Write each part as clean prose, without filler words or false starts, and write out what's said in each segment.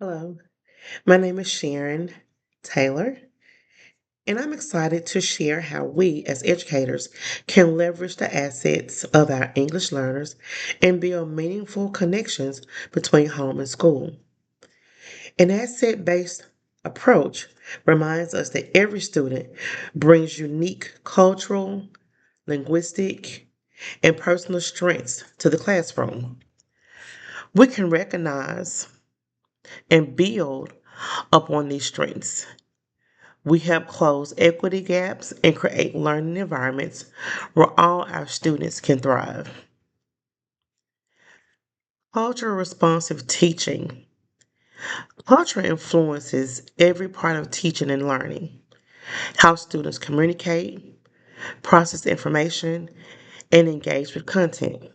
Hello, my name is Sharon Taylor, and I'm excited to share how we as educators can leverage the assets of our English learners and build meaningful connections between home and school. An asset based approach reminds us that every student brings unique cultural, linguistic, and personal strengths to the classroom. We can recognize and build upon these strengths. We help close equity gaps and create learning environments where all our students can thrive. Cultural responsive teaching. Culture influences every part of teaching and learning. How students communicate, process information, and engage with content.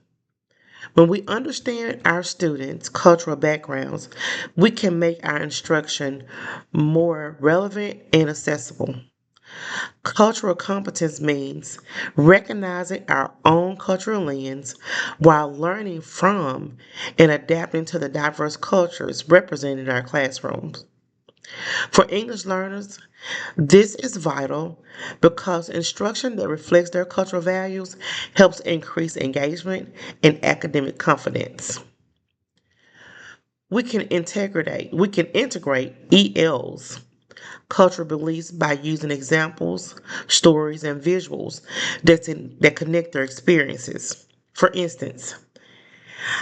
When we understand our students' cultural backgrounds, we can make our instruction more relevant and accessible. Cultural competence means recognizing our own cultural lens while learning from and adapting to the diverse cultures represented in our classrooms. For English learners, this is vital because instruction that reflects their cultural values helps increase engagement and academic confidence. We can integrate ELs cultural beliefs by using examples, stories, and visuals that connect their experiences. For instance,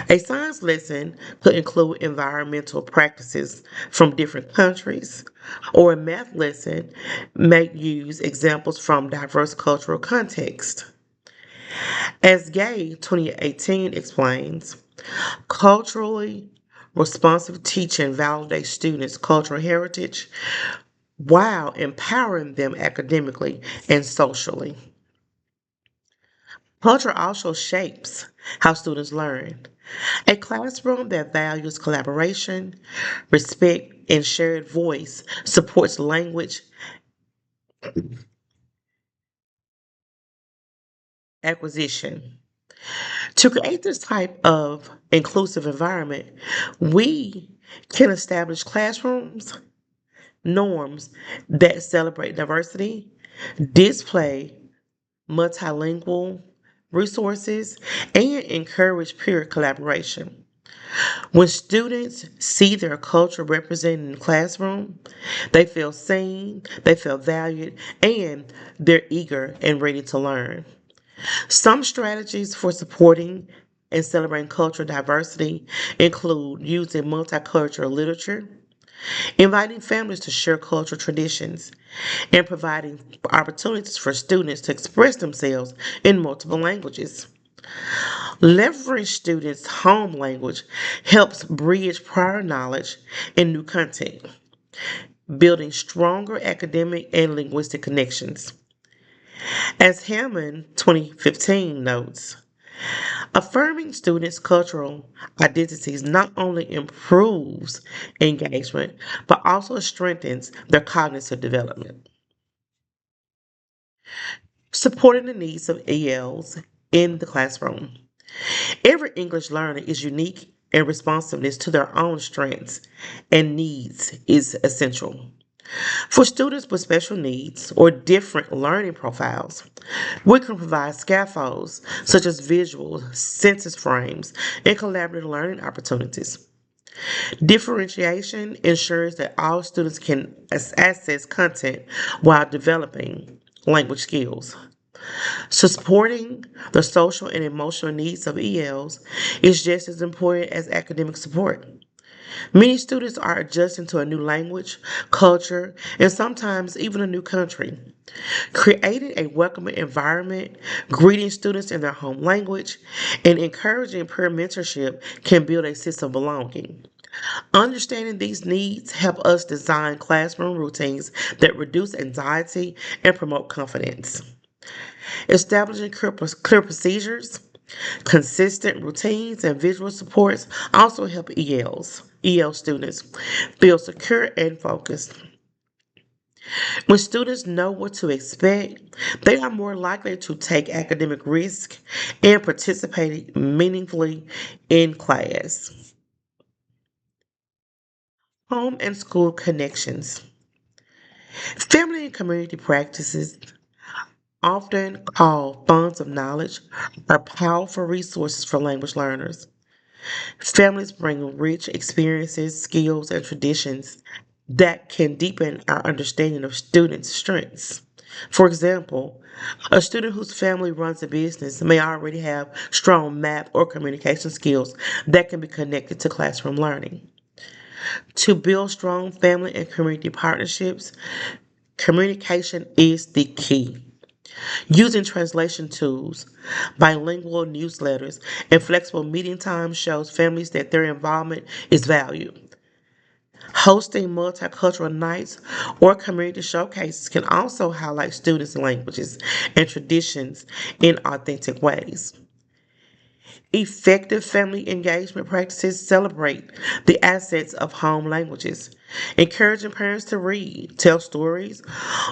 a science lesson could include environmental practices from different countries, or a math lesson may use examples from diverse cultural contexts. As Gay 2018 explains, culturally responsive teaching validates students' cultural heritage while empowering them academically and socially. Culture also shapes how students learn. A classroom that values collaboration, respect, and shared voice supports language acquisition. To create this type of inclusive environment, we can establish classrooms norms that celebrate diversity, display multilingual resources, and encourage peer collaboration. When students see their culture represented in the classroom, they feel seen, they feel valued, and they're eager and ready to learn. Some strategies for supporting and celebrating cultural diversity include using multicultural literature, inviting families to share cultural traditions, and providing opportunities for students to express themselves in multiple languages. Leveraging students' home language helps bridge prior knowledge and new content, building stronger academic and linguistic connections. As Hammond 2015 notes, affirming students' cultural identities not only improves engagement, but also strengthens their cognitive development. Supporting the needs of ELs in the classroom. Every English learner is unique, and responsiveness to their own strengths and needs is essential. For students with special needs or different learning profiles, we can provide scaffolds such as visual, sentence frames, and collaborative learning opportunities. Differentiation ensures that all students can access content while developing language skills. Supporting the social and emotional needs of ELs is just as important as academic support. Many students are adjusting to a new language, culture, and sometimes even a new country. Creating a welcoming environment, greeting students in their home language, and encouraging peer mentorship can build a sense of belonging. Understanding these needs help us design classroom routines that reduce anxiety and promote confidence. Establishing clear procedures, consistent routines, and visual supports also help EL students feel secure and focused. When students know what to expect, they are more likely to take academic risk and participate meaningfully in class. Home and school connections. Family and community practices, often called funds of knowledge, are powerful resources for language learners. Families bring rich experiences, skills, and traditions that can deepen our understanding of students' strengths. For example, a student whose family runs a business may already have strong math or communication skills that can be connected to classroom learning. To build strong family and community partnerships, communication is the key. Using translation tools, bilingual newsletters, and flexible meeting times shows families that their involvement is valued. Hosting multicultural nights or community showcases can also highlight students' languages and traditions in authentic ways. Effective family engagement practices celebrate the assets of home languages, encouraging parents to read, tell stories,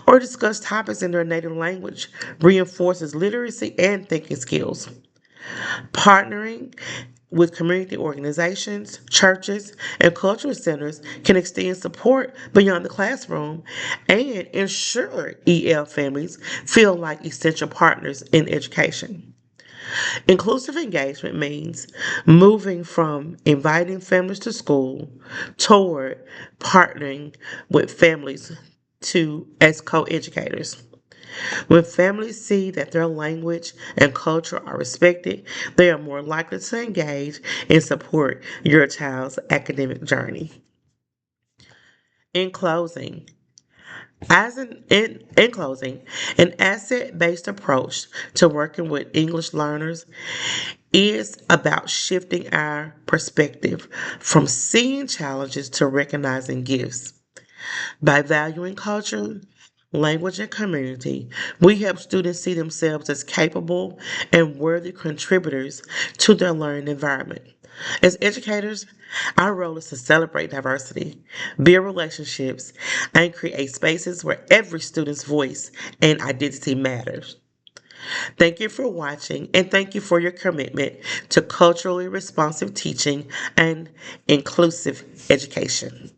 or discuss topics in their native language reinforces literacy and thinking skills. Partnering with community organizations, churches, and cultural centers can extend support beyond the classroom and ensure EL families feel like essential partners in education. Inclusive engagement means moving from inviting families to school toward partnering with families to as co-educators. When families see that their language and culture are respected, they are more likely to engage and support your child's academic journey. In closing, in closing, an asset-based approach to working with English learners is about shifting our perspective from seeing challenges to recognizing gifts. By valuing culture, language, and community, we help students see themselves as capable and worthy contributors to their learning environment. As educators, our role is to celebrate diversity, build relationships, and create spaces where every student's voice and identity matters. Thank you for watching and thank you for your commitment to culturally responsive teaching and inclusive education.